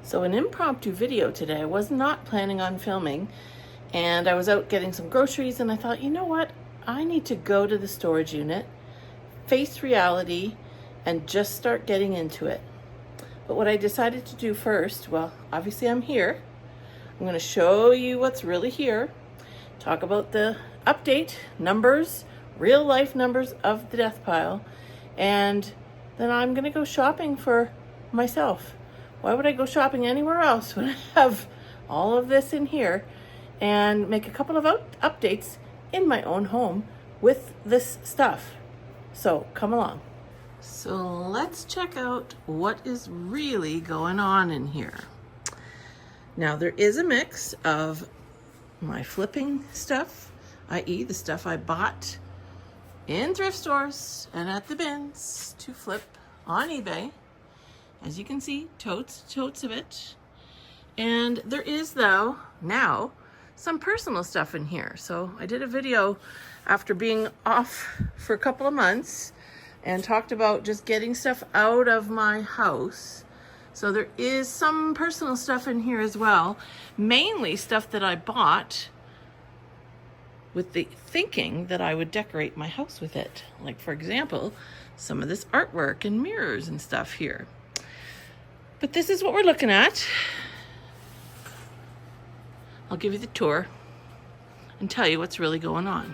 So an impromptu video today. I was not planning on filming, and I was out getting some groceries, and I thought, you know what? I need to go to the storage unit, face reality, and just start getting into it. But what I decided to do first, well, obviously I'm here. I'm going to show you what's really here, talk about the update numbers, real life numbers of the death pile, and then I'm going to go shopping for myself. Why would I go shopping anywhere else when I have all of this in here, and make a couple of updates in my own home with this stuff? So come along. So let's check out what is really going on in here. Now there is a mix of my flipping stuff, i.e. the stuff I bought in thrift stores and at the bins to flip on eBay. As you can see, totes of it. And there is, though, now some personal stuff in here. So I did a video after being off for a couple of months and talked about just getting stuff out of my house. So there is some personal stuff in here as well, mainly stuff that I bought with the thinking that I would decorate my house with it. Like, for example, some of this artwork and mirrors and stuff here. But this is what we're looking at. I'll give you the tour and tell you what's really going on.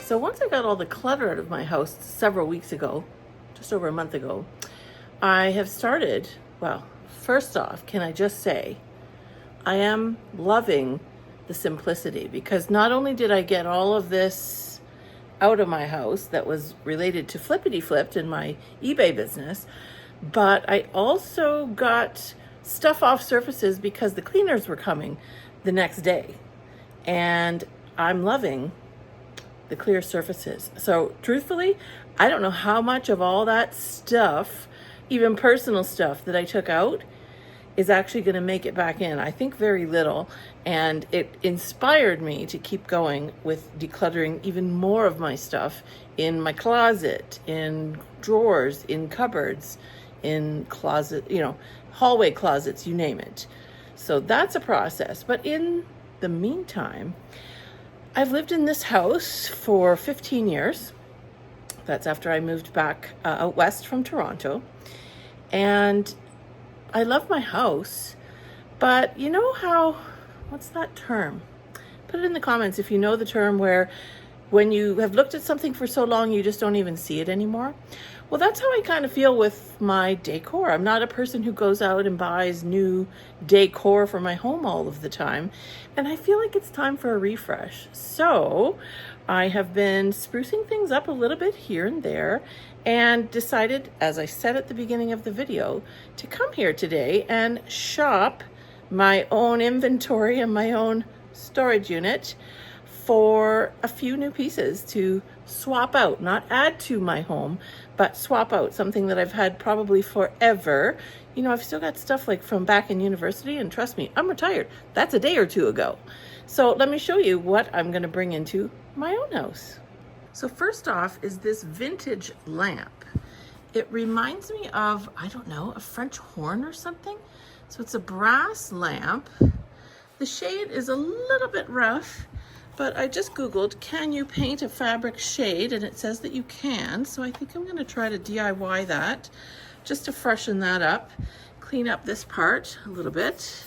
So once I got all the clutter out of my house several weeks ago, just over a month ago, I have started, well, first off, can I just say, I am loving the simplicity, because not only did I get all of this out of my house that was related to Flippity Flipped in my eBay business, but I also got stuff off surfaces because the cleaners were coming the next day. And I'm loving the clear surfaces. So truthfully, I don't know how much of all that stuff, even personal stuff that I took out, is actually going to make it back in. I think very little, and it inspired me to keep going with decluttering even more of my stuff in my closet, in drawers, in cupboards, in closet, hallway closets, you name it. So that's a process. But in the meantime, I've lived in this house for 15 years. That's after I moved back out west from Toronto. And I love my house, but you know how, what's that term? Put it in the comments if you know the term where when you have looked at something for so long, you just don't even see it anymore. Well, that's how I kind of feel with my decor. I'm not a person who goes out and buys new decor for my home all of the time. And I feel like it's time for a refresh. So I have been sprucing things up a little bit here and there and decided, as I said at the beginning of the video, to come here today and shop my own inventory and my own storage unit for a few new pieces to swap out, not add to my home, but swap out something that I've had probably forever. You know, I've still got stuff like from back in university, and trust me, I'm retired. That's a day or two ago. So let me show you what I'm gonna bring into my own house. So first off is this vintage lamp. It reminds me of, I don't know, a French horn or something. So it's a brass lamp. The shade is a little bit rough, but I just Googled, can you paint a fabric shade? And it says that you can. So I think I'm gonna try to DIY that just to freshen that up, clean up this part a little bit.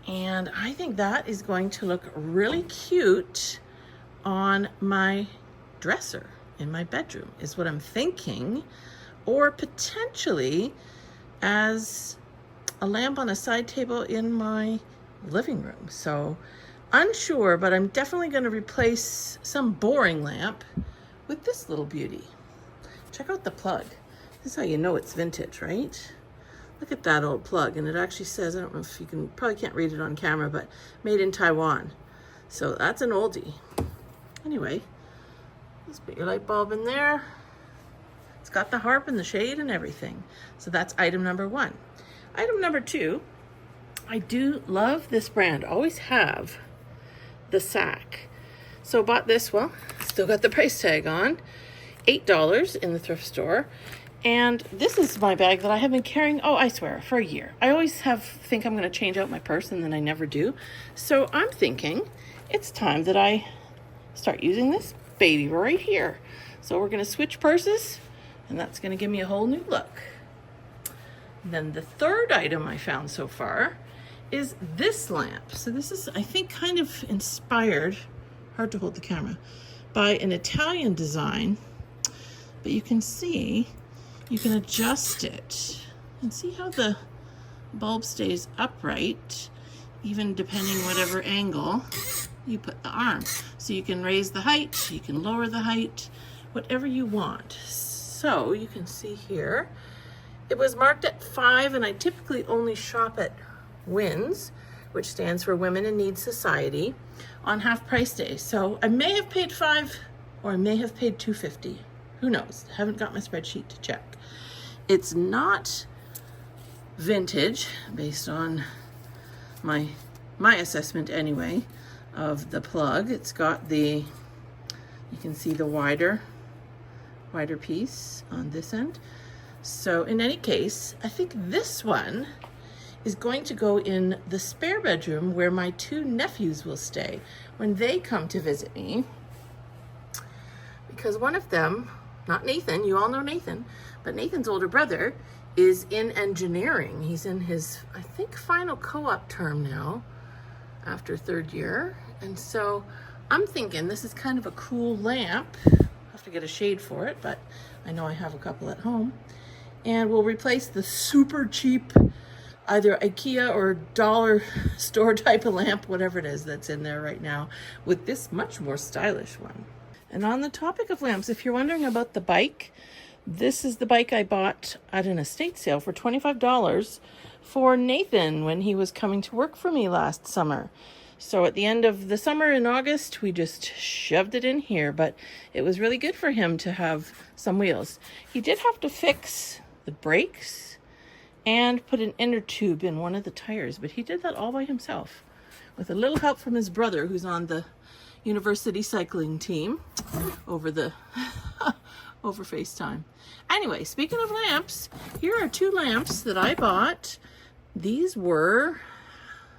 And I think that is going to look really cute on my dresser in my bedroom, is what I'm thinking. Or potentially as a lamp on a side table in my living room. So unsure, but I'm definitely going to replace some boring lamp with this little beauty. Check out the plug. This is how you know it's vintage, right? Look at that old plug. And it actually says, I don't know if you can, probably can't read it on camera, but made in Taiwan. So that's an oldie. Anyway, let's put your light bulb in there. It's got the harp and the shade and everything. So that's item number one. Item number two, I do love this brand, always have, the sack. So bought this, well, still got the price tag on, $8 in the thrift store. And this is my bag that I have been carrying, oh, I swear, for a year. I always think I'm gonna change out my purse and then I never do. So I'm thinking it's time that I start using this baby right here. So we're gonna switch purses and that's gonna give me a whole new look. Then the third item I found so far is this lamp. So this is, I think, kind of inspired, hard to hold the camera, by an Italian design, but you can see, you can adjust it and see how the bulb stays upright, even depending whatever angle you put the arm. So you can raise the height, you can lower the height, whatever you want. So you can see here, it was marked at $5, and I typically only shop at WINS, which stands for Women in Need Society, on half price day. So I may have paid $5 or I may have paid $2.50. Who knows? Haven't got my spreadsheet to check. It's not vintage based on my assessment anyway of the plug. It's got the, you can see the wider piece on this end. So in any case, I think this one is going to go in the spare bedroom where my two nephews will stay when they come to visit me. Because one of them, not Nathan, you all know Nathan, but Nathan's older brother is in engineering. He's in his, I think, final co-op term now after third year. And so I'm thinking this is kind of a cool lamp. I'll have to get a shade for it, but I know I have a couple at home. And we'll replace the super cheap, either IKEA or dollar store type of lamp, whatever it is that's in there right now, with this much more stylish one. And on the topic of lamps, if you're wondering about the bike, this is the bike I bought at an estate sale for $25 for Nathan when he was coming to work for me last summer. So at the end of the summer in August, we just shoved it in here, but it was really good for him to have some wheels. He did have to fix the brakes and put an inner tube in one of the tires, but he did that all by himself with a little help from his brother, who's on the university cycling team over FaceTime. Anyway, speaking of lamps, here are two lamps that I bought. These were,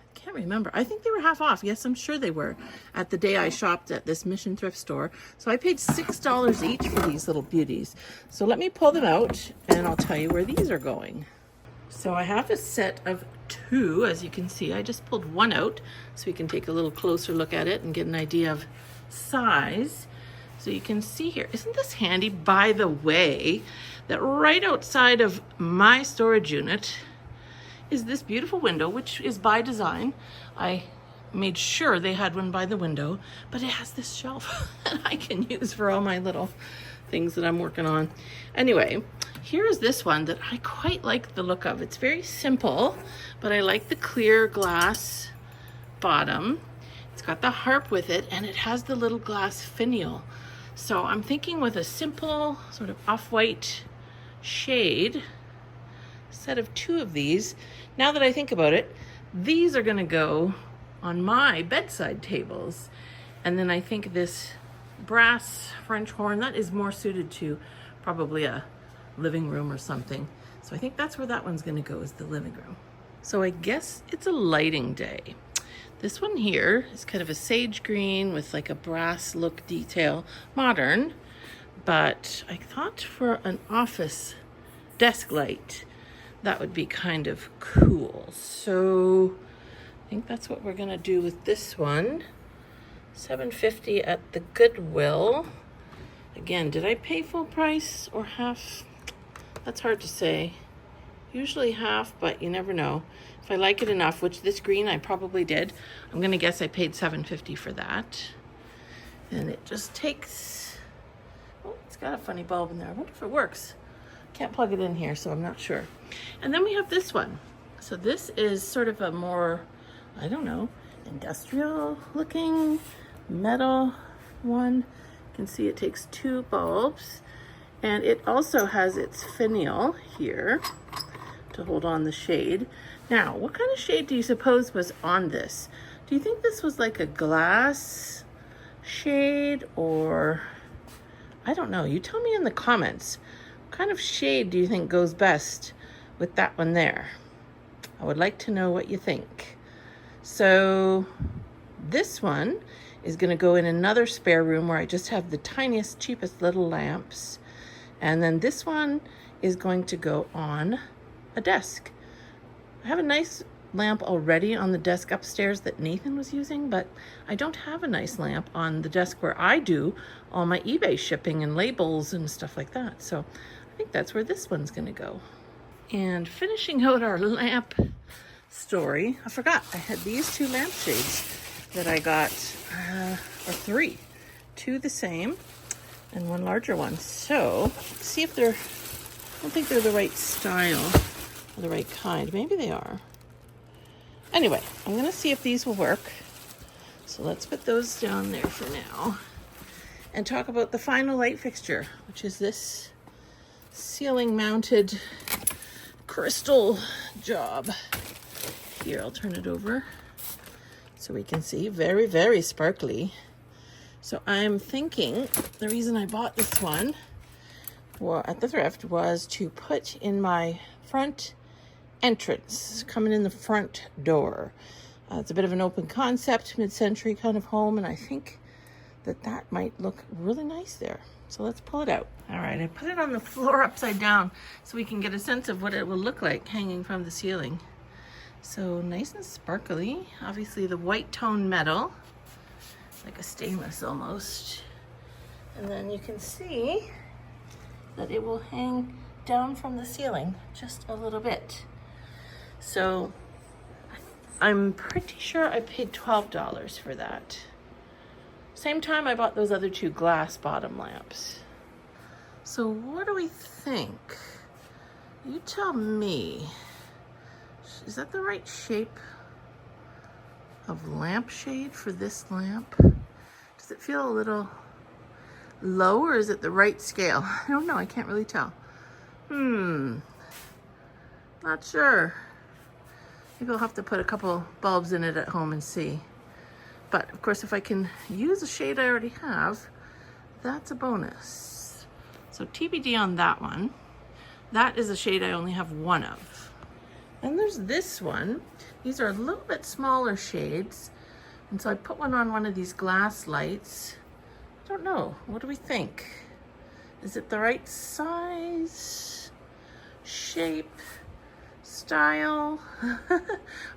I can't remember, I think they were half off. Yes, I'm sure they were at the day I shopped at this Mission thrift store. So I paid $6 each for these little beauties. So let me pull them out and I'll tell you where these are going. So I have a set of two, as you can see. I just pulled one out so we can take a little closer look at it and get an idea of size. So you can see here, isn't this handy? By the way, that right outside of my storage unit is this beautiful window, which is by design. I made sure they had one by the window, but it has this shelf that I can use for all my little things that I'm working on. Anyway, here is this one that I quite like the look of. It's very simple, but I like the clear glass bottom. It's got the harp with it, and it has the little glass finial. So I'm thinking with a simple sort of off-white shade, set of 2 of these. Now that I think about it, these are gonna go on my bedside tables. And then I think this brass French horn, that is more suited to probably a living room or something. So I think that's where that one's gonna go, is the living room. So I guess it's a lighting day. This one here is kind of a sage green with like a brass look detail, modern, but I thought for an office desk light, that would be kind of cool. So I think that's what we're gonna do with this one. $7.50 at the Goodwill. Again, did I pay full price or half? That's hard to say. Usually half, but you never know. If I like it enough, which this green I probably did, I'm gonna guess I paid $7.50 for that. And it just takes, oh, it's got a funny bulb in there. I wonder if it works. Can't plug it in here, so I'm not sure. And then we have this one. So this is sort of a more, I don't know, industrial looking metal one. You can see it takes 2 bulbs, and it also has its finial here to hold on the shade. Now, what kind of shade do you suppose was on this? Do you think this was like a glass shade, or I don't know, you tell me in the comments. What kind of shade do you think goes best with that one there? I would like to know what you think. So this one is gonna go in another spare room where I just have the tiniest, cheapest little lamps. And then this one is going to go on a desk. I have a nice lamp already on the desk upstairs that Nathan was using, but I don't have a nice lamp on the desk where I do all my eBay shipping and labels and stuff like that. So I think that's where this one's gonna go. And finishing out our lamp story, I forgot I had these 2 lampshades that I got, or 3, 2 the same and 1 larger one. So see if they're, I don't think they're the right style or the right kind. Maybe they are. Anyway, I'm gonna see if these will work. So let's put those down there for now and talk about the final light fixture, which is this ceiling mounted crystal job. Here, I'll turn it over so we can see. Very, very sparkly. So I'm thinking the reason I bought this one at the thrift was to put in my front entrance, coming in the front door. It's a bit of an open concept, mid-century kind of home, and I think that might look really nice there. So let's pull it out. All right, I put it on the floor upside down so we can get a sense of what it will look like hanging from the ceiling. So nice and sparkly. Obviously the white tone metal, like a stainless almost. And then you can see that it will hang down from the ceiling just a little bit. So I'm pretty sure I paid $12 for that. Same time I bought those other 2 glass bottom lamps. So what do we think? You tell me. Is that the right shape of lampshade for this lamp? Does it feel a little low, or is it the right scale? I don't know, I can't really tell. Not sure. Maybe I'll have to put a couple bulbs in it at home and see. But of course, if I can use a shade I already have, that's a bonus. So TBD on that one. That is a shade I only have 1 of. And there's this one. These are a little bit smaller shades. And so I put one on one of these glass lights. I don't know, what do we think? Is it the right size, shape, style?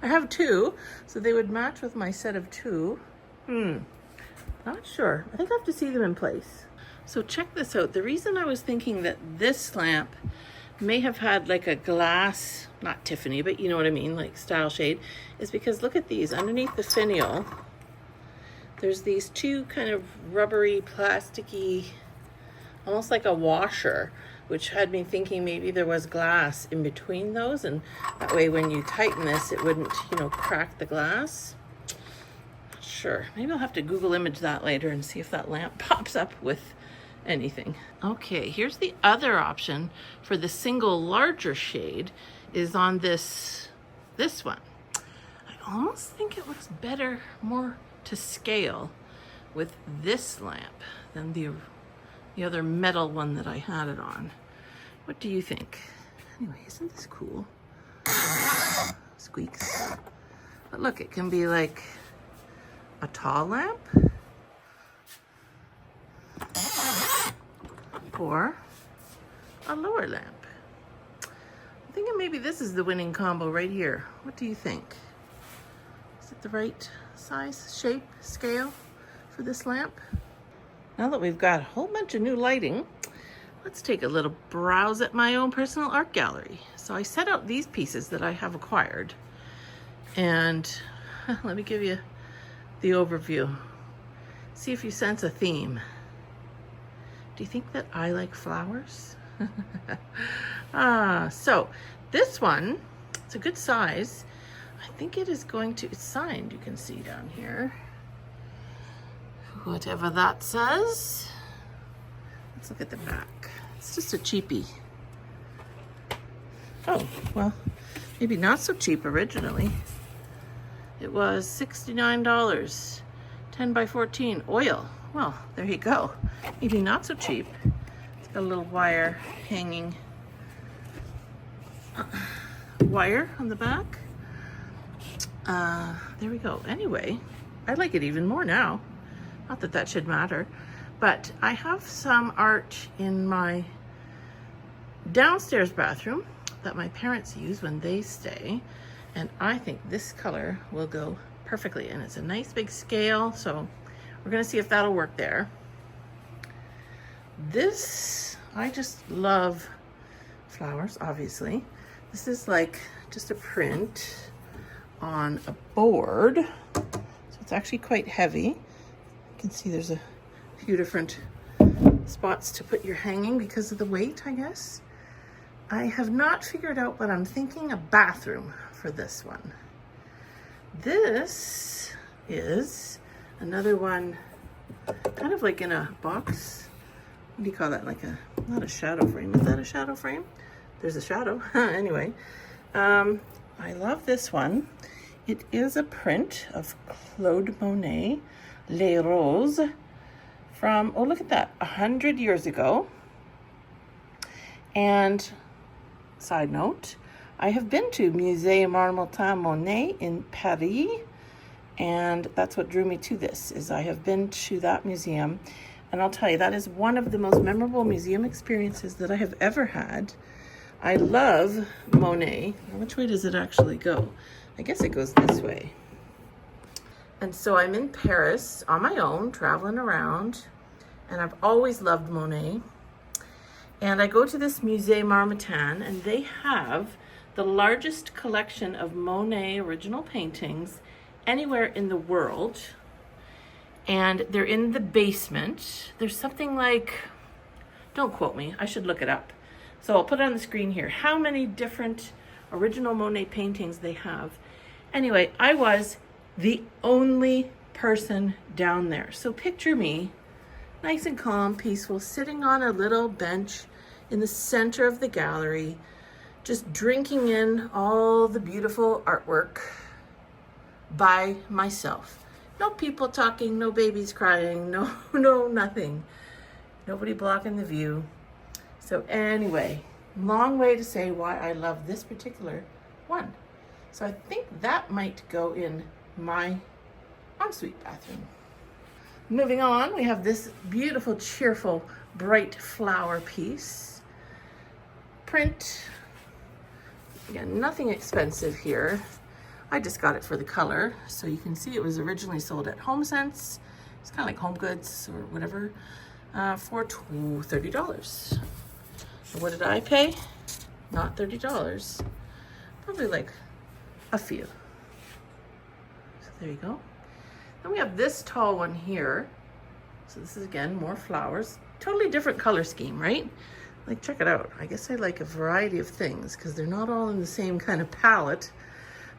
I have 2, so they would match with my set of 2. Not sure. I think I have to see them in place. So check this out. The reason I was thinking that this lamp may have had like a glass, not Tiffany, but you know what I mean, like style shade, is because look at these. Underneath the finial, there's these two kind of rubbery, plasticky, almost like a washer, which had me thinking maybe there was glass in between those, and that way when you tighten this, it wouldn't, you know, crack the glass. Not sure. Maybe I'll have to Google image that later and see if that lamp pops up with anything. Okay, here's the other option for the single larger shade is on this one. I almost think it looks better, more to scale with this lamp than the other metal one that I had it on. What do you think? Anyway, isn't this cool? Squeaks. But look, it can be like a tall lamp or a lower lamp. I'm thinking maybe this is the winning combo right here. What do you think? Is it the right size, shape, scale for this lamp? Now that we've got a whole bunch of new lighting, let's take a little browse at my own personal art gallery. So I set out these pieces that I have acquired, and let me give you the overview. See if you sense a theme. Do you think that I like flowers? So this one, it's a good size. I think it is going to, it's signed, you can see down here. Whatever that says. Let's look at the back. It's just a cheapie. Oh, well, maybe not so cheap originally. It was $69, 10 by 14 oil. Well, there you go. Maybe not so cheap. It's got a little wire hanging, wire on the back. There we go. Anyway, I like it even more now. Not that that should matter, but I have some art in my downstairs bathroom that my parents use when they stay, and I think this color will go perfectly, and it's a nice big scale, so we're gonna see if that'll work there. This, I just love flowers, obviously. This is like just a print on a board, so it's actually quite heavy. You can see there's a few different spots to put your hanging because of the weight, I guess. I have not figured out, but I'm thinking a bathroom for this one. This is another one, kind of like in a box. What do you call that? Like a, not a shadow frame. Is that a shadow frame? There's a shadow. Anyway, I love this one. It is a print of Claude Monet, Les Roses, from, oh, look at that, 100 years ago. And side note, I have been to Musée Marmottan Monet in Paris, and that's what drew me to this, is I have been to that museum, and I'll tell you, that is one of the most memorable museum experiences that I have ever had. I love Monet. Which way does it actually go? I guess it goes this way. And so I'm in Paris on my own, traveling around, and I've always loved Monet. And I go to this Musée Marmottan, and they have the largest collection of Monet original paintings anywhere in the world. And they're in the basement. There's something like, don't quote me, I should look it up. So I'll put it on the screen here, how many different original Monet paintings they have. Anyway, I was the only person down there. So picture me, nice and calm, peaceful, sitting on a little bench in the center of the gallery, just drinking in all the beautiful artwork by myself. No people talking, no babies crying, no nothing. Nobody blocking the view. So anyway, long way to say why I love this particular one. So I think that might go in my ensuite bathroom. Moving on, we have this beautiful, cheerful, bright flower piece. Print. Again, nothing expensive here. I just got it for the color. So you can see it was originally sold at HomeSense. It's kind of like Home Goods or whatever. for $30. What did I pay? Not $30. Probably like a few. So there you go. Then we have this tall one here. So this is again more flowers. Totally different color scheme, right? Like, check it out. I guess I like a variety of things because they're not all in the same kind of palette.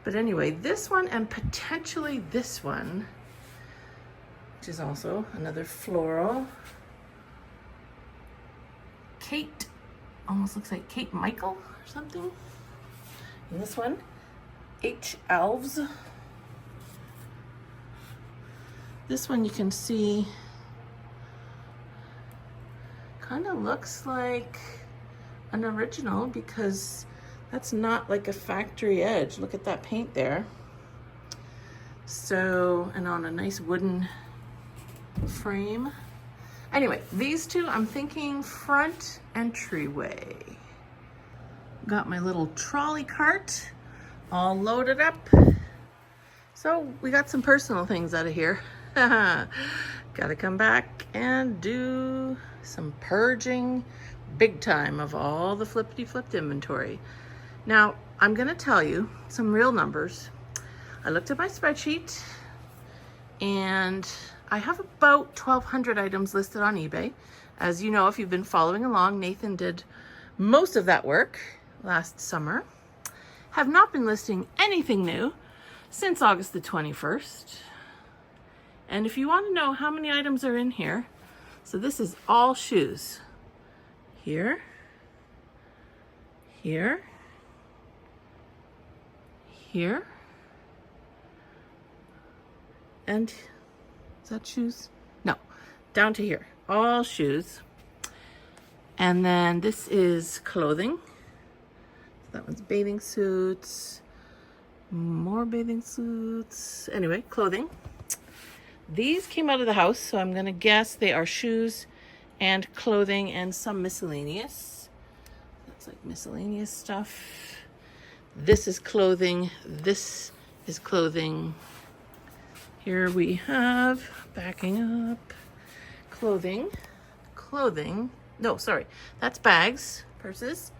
But anyway, this one and potentially this one, which is also another floral. Kate, almost looks like Kate Michael or something. And this one, H. Elves. This one you can see kind of looks like an original because that's not like a factory edge. Look at that paint there. So, and on a nice wooden frame. Anyway, these two, I'm thinking front entryway. Got my little trolley cart all loaded up. So we got some personal things out of here. Gotta come back and do some purging big time of all the flippity-flipped inventory. Now, I'm gonna tell you some real numbers. I looked at my spreadsheet and I have about 1,200 items listed on eBay. As you know, if you've been following along, Nathan did most of that work last summer. Have not been listing anything new since August the 21st. And if you want to know how many items are in here, so this is all shoes. Here, here, here, and is that shoes? No, down to here, all shoes. And then this is clothing. That one's bathing suits, more bathing suits. Anyway, clothing. These came out of the house, so I'm gonna guess they are shoes and clothing and some miscellaneous. That's like miscellaneous stuff. This is clothing. This is clothing. Here we have, backing up, clothing. No, sorry, that's bags, purses.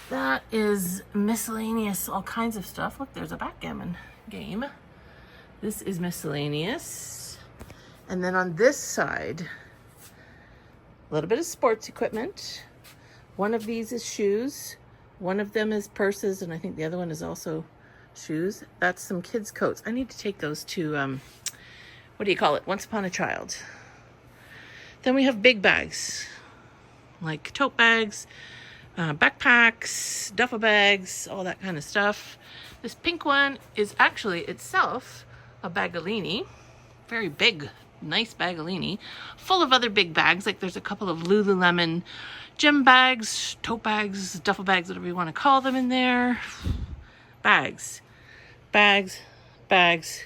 That is miscellaneous, all kinds of stuff. Look, there's a backgammon game. This is miscellaneous. And then on this side, a little bit of sports equipment. One of these is shoes. One of them is purses, and I think the other one is also shoes. That's some kids' coats. I need to take those to, what do you call it? Once Upon a Child. Then we have big bags, like tote bags, backpacks, duffel bags, all that kind of stuff. This pink one is actually itself a bagolini, very big, nice bagolini, full of other big bags. Like there's a couple of Lululemon gym bags, tote bags, duffel bags, whatever you want to call them in there. Bags, bags, bags,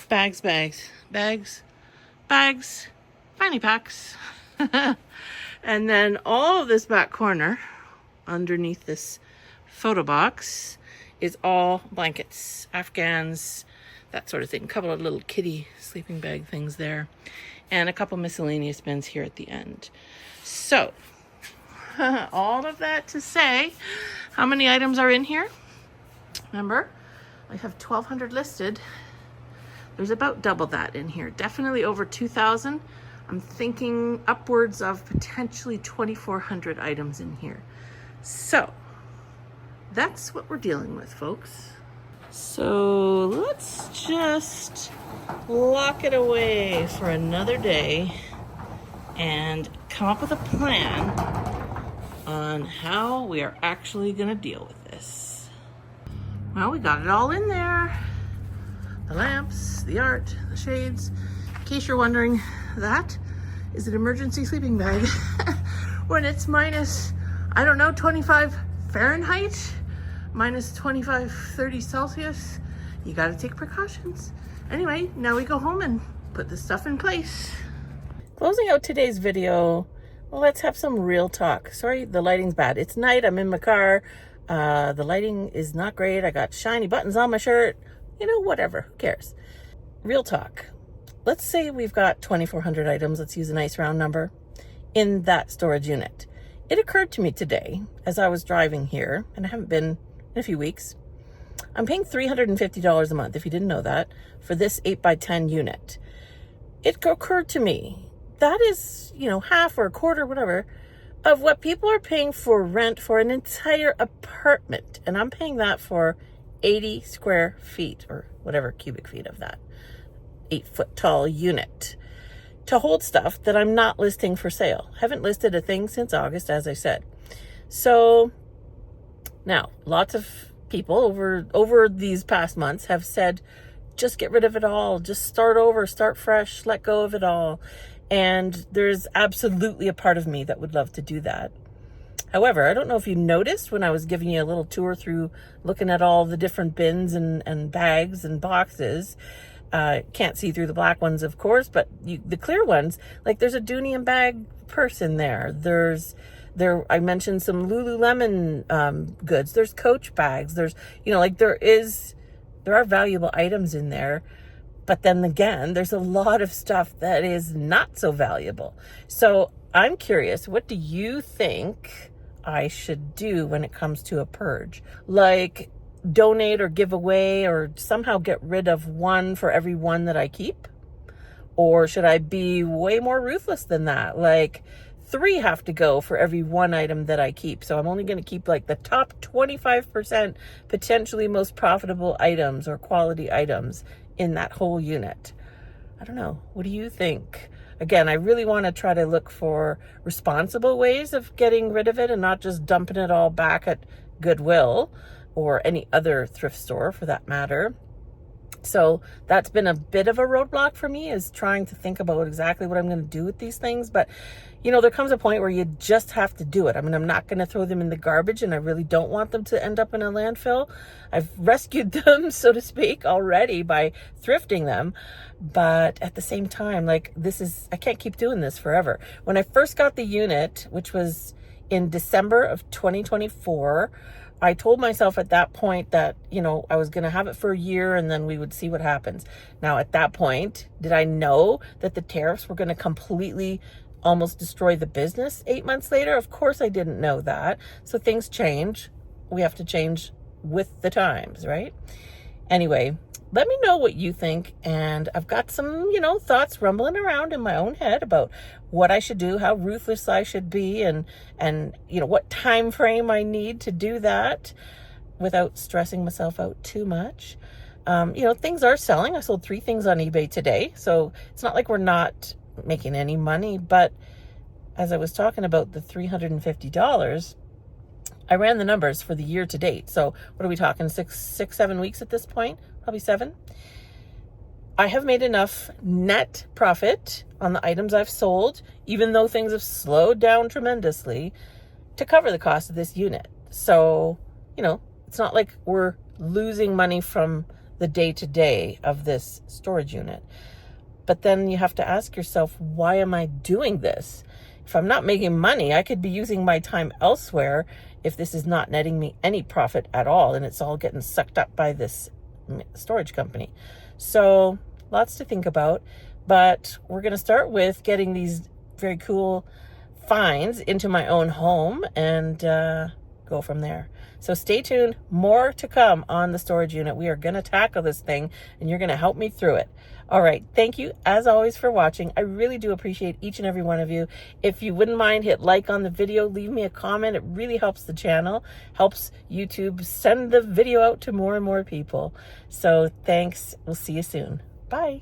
bags, bags, bags, bags, fanny packs. And then all of this back corner underneath this photo box is all blankets, Afghans, that sort of thing. A couple of little kitty sleeping bag things there, and a couple miscellaneous bins here at the end. So all of that to say, how many items are in here? Remember, I have 1,200 listed. There's about double that in here. Definitely over 2,000. I'm thinking upwards of potentially 2,400 items in here. So that's what we're dealing with, folks. So let's just lock it away for another day and come up with a plan on how we are actually going to deal with this. Well, we got it all in there. The lamps, the art, the shades. In case you're wondering, that is an emergency sleeping bag. When it's minus, I don't know, 25 Fahrenheit, minus 25, 30 Celsius, you gotta take precautions. Anyway, now we go home and put this stuff in place. Closing out today's video, let's have some real talk. Sorry, the lighting's bad. It's night, I'm in my car. The lighting is not great. I got shiny buttons on my shirt, whatever, who cares? Real talk. Let's say we've got 2,400 items, let's use a nice round number, in that storage unit. It occurred to me today as I was driving here, and I haven't been in a few weeks, I'm paying $350 a month, if you didn't know that, for this 8x10 unit. It occurred to me, that is, half or a quarter, whatever, of what people are paying for rent for an entire apartment. And I'm paying that for 80 square feet, or whatever cubic feet of that 8-foot tall unit, to hold stuff that I'm not listing for sale. Haven't listed a thing since August, as I said. So now, lots of people over these past months have said, just get rid of it all, just start over, start fresh, let go of it all. And there's absolutely a part of me that would love to do that. However, I don't know if you noticed when I was giving you a little tour through looking at all the different bins and bags and boxes. Can't see through the black ones, of course, but the clear ones, like there's a Dooney and Bag purse in there. I mentioned some Lululemon goods. There's Coach bags. There's, there are valuable items in there. But then again, there's a lot of stuff that is not so valuable. So I'm curious, what do you think I should do when it comes to a purge? Like donate or give away or somehow get rid of one for every one that I keep? Or should I be way more ruthless than that? Like 3 have to go for every one item that I keep. So I'm only going to keep like the top 25% potentially most profitable items or quality items in that whole unit. I don't know. What do you think? Again, I really want to try to look for responsible ways of getting rid of it and not just dumping it all back at Goodwill or any other thrift store for that matter. So that's been a bit of a roadblock for me, is trying to think about exactly what I'm going to do with these things. But, there comes a point where you just have to do it. I mean, I'm not going to throw them in the garbage, and I really don't want them to end up in a landfill. I've rescued them, so to speak, already by thrifting them. But at the same time, I can't keep doing this forever. When I first got the unit, which was in December of 2024, I told myself at that point that, I was going to have it for a year and then we would see what happens. Now, at that point, did I know that the tariffs were going to completely almost destroy the business 8 months later? Of course, I didn't know that. So things change. We have to change with the times, right? Anyway, let me know what you think. And I've got some, thoughts rumbling around in my own head about what I should do, how ruthless I should be, and what time frame I need to do that without stressing myself out too much. Things are selling. I sold 3 things on eBay today. So it's not like we're not making any money. But as I was talking about the $350, I ran the numbers for the year to date. So what are we talking? 7 weeks at this point? Probably 7. I have made enough net profit on the items I've sold, even though things have slowed down tremendously, to cover the cost of this unit. So, it's not like we're losing money from the day-to-day of this storage unit. But then you have to ask yourself, why am I doing this? If I'm not making money, I could be using my time elsewhere if this is not netting me any profit at all and it's all getting sucked up by this storage company. So lots to think about, but we're going to start with getting these very cool finds into my own home and go from there. So stay tuned. More to come on the storage unit. We are going to tackle this thing and you're going to help me through it. All right. Thank you, as always, for watching. I really do appreciate each and every one of you. If you wouldn't mind, hit like on the video, leave me a comment. It really helps the channel, helps YouTube send the video out to more and more people. So thanks. We'll see you soon. Bye.